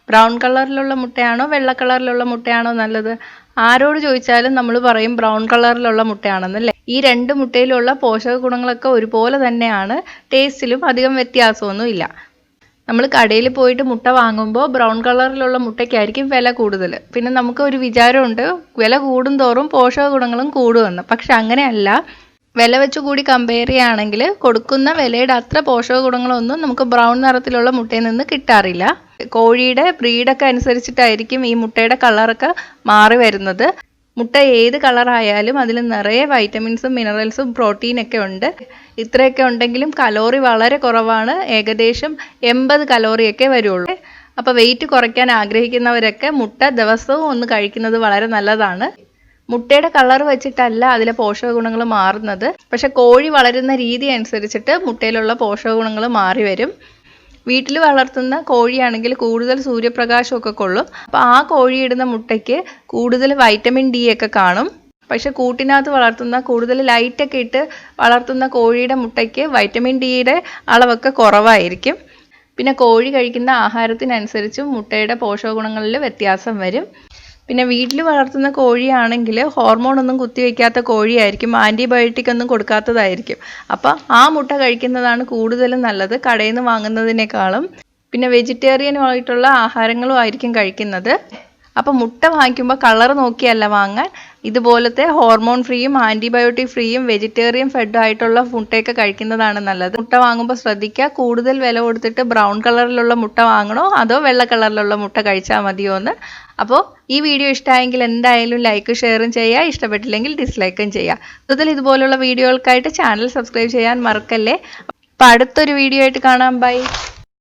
Brown കളറിലുള്ള മുട്ടയാണോ വെള്ള കളറിലുള്ള മുട്ടയാണോ നല്ലത്? ആരോട് ചോദിച്ചാലും നമ്മൾ പറയും ബ്രൗൺ കളറിലുള്ള മുട്ടയാണെന്നല്ലേ. ഈ രണ്ട് മുട്ടയിലുള്ള പോഷക ഗുണങ്ങളൊക്കെ ഒരുപോലെ തന്നെയാണ്, ടേസ്റ്റിലും അധികം വ്യത്യാസമൊന്നുമില്ല. നമ്മൾ കടയിൽ പോയിട്ട് മുട്ട വാങ്ങുമ്പോൾ ബ്രൗൺ കളറിലുള്ള മുട്ടയ്ക്കായിരിക്കും വില കൂടുതൽ. പിന്നെ നമുക്ക് ഒരു വിചാരമുണ്ട് വില കൂടുന്തോറും പോഷക ഗുണങ്ങളും കൂടുമെന്ന്. പക്ഷെ അങ്ങനെയല്ല. വില വെച്ച് കൂടി കമ്പയർ ചെയ്യുകയാണെങ്കിൽ കൊടുക്കുന്ന വിലയുടെ അത്ര പോഷക ഗുണങ്ങളൊന്നും നമുക്ക് ബ്രൗൺ നിറത്തിലുള്ള മുട്ടയിൽ നിന്ന് കിട്ടാറില്ല. കോഴിയുടെ ബ്രീഡൊക്കെ അനുസരിച്ചിട്ടായിരിക്കും ഈ മുട്ടയുടെ കളറൊക്കെ മാറി വരുന്നത്. മുട്ട ഏത് കളറായാലും അതിൽ നിറയെ വൈറ്റമിൻസും മിനറൽസും പ്രോട്ടീനൊക്കെ ഉണ്ട്. ഇത്രയൊക്കെ ഉണ്ടെങ്കിലും കലോറി വളരെ കുറവാണ്. ഏകദേശം 80 കലോറിയൊക്കെ വരുള്ളൂ. അപ്പോൾ വെയിറ്റ് കുറയ്ക്കാൻ ആഗ്രഹിക്കുന്നവരൊക്കെ മുട്ട ദിവസവും ഒന്ന് കഴിക്കുന്നത് വളരെ നല്ലതാണ്. മുട്ടയുടെ കളർ വെച്ചിട്ടല്ല അതിലെ പോഷക ഗുണങ്ങൾ മാറുന്നത്. പക്ഷെ കോഴി വളരുന്ന രീതി അനുസരിച്ചിട്ട് മുട്ടയിലുള്ള പോഷക ഗുണങ്ങൾ മാറി വരും. വീട്ടിൽ വളർത്തുന്ന കോഴിയാണെങ്കിൽ കൂടുതൽ സൂര്യപ്രകാശമൊക്കെ കൊള്ളും. അപ്പോൾ ആ കോഴിയിടുന്ന മുട്ടയ്ക്ക് കൂടുതൽ വൈറ്റമിൻ ഡി ഒക്കെ കാണും. പക്ഷെ കൂട്ടിനകത്ത് വളർത്തുന്ന കൂടുതൽ ലൈറ്റൊക്കെ ഇട്ട് വളർത്തുന്ന കോഴിയുടെ മുട്ടയ്ക്ക് വൈറ്റമിൻ ഡിയുടെ അളവൊക്കെ കുറവായിരിക്കും. പിന്നെ കോഴി കഴിക്കുന്ന ആഹാരത്തിനനുസരിച്ചും മുട്ടയുടെ പോഷക ഗുണങ്ങളിൽ വ്യത്യാസം വരും. പിന്നെ വീട്ടിൽ വളർത്തുന്ന കോഴിയാണെങ്കിൽ ഹോർമോണൊന്നും കുത്തിവെക്കാത്ത കോഴിയായിരിക്കും, ആൻറ്റിബയോട്ടിക് ഒന്നും കൊടുക്കാത്തതായിരിക്കും. അപ്പോൾ ആ മുട്ട കഴിക്കുന്നതാണ് കൂടുതലും നല്ലത് കടയിൽ നിന്ന് വാങ്ങുന്നതിനേക്കാളും. പിന്നെ വെജിറ്റേറിയനുമായിട്ടുള്ള ആഹാരങ്ങളും ആയിരിക്കും കഴിക്കുന്നത്. അപ്പോൾ മുട്ട വാങ്ങിക്കുമ്പോൾ കളർ നോക്കിയല്ല വാങ്ങാൻ. ഇതുപോലത്തെ ഹോർമോൺ ഫ്രീയും ആൻറ്റിബയോട്ടിക് ഫ്രീയും വെജിറ്റേറിയൻ ഫെഡും ആയിട്ടുള്ള മുട്ടയൊക്കെ കഴിക്കുന്നതാണ് നല്ലത്. മുട്ട വാങ്ങുമ്പോൾ ശ്രദ്ധിക്കുക, കൂടുതൽ വില കൊടുത്തിട്ട് ബ്രൗൺ കളറിലുള്ള മുട്ട വാങ്ങണോ അതോ വെള്ള കളറിലുള്ള മുട്ട കഴിച്ചാൽ മതിയോ എന്ന്. അപ്പോൾ ഈ വീഡിയോ ഇഷ്ടമായെങ്കിൽ എന്തായാലും ലൈക്ക് ഷെയറും ചെയ്യുക, ഇഷ്ടപ്പെട്ടില്ലെങ്കിൽ ഡിസ്ലൈക്കും ചെയ്യുക. കൂടുതൽ ഇതുപോലുള്ള വീഡിയോകൾക്കായിട്ട് ചാനൽ സബ്സ്ക്രൈബ് ചെയ്യാൻ മറക്കല്ലേ. അപ്പോൾ അടുത്തൊരു വീഡിയോ ആയിട്ട് കാണാം. ബൈ.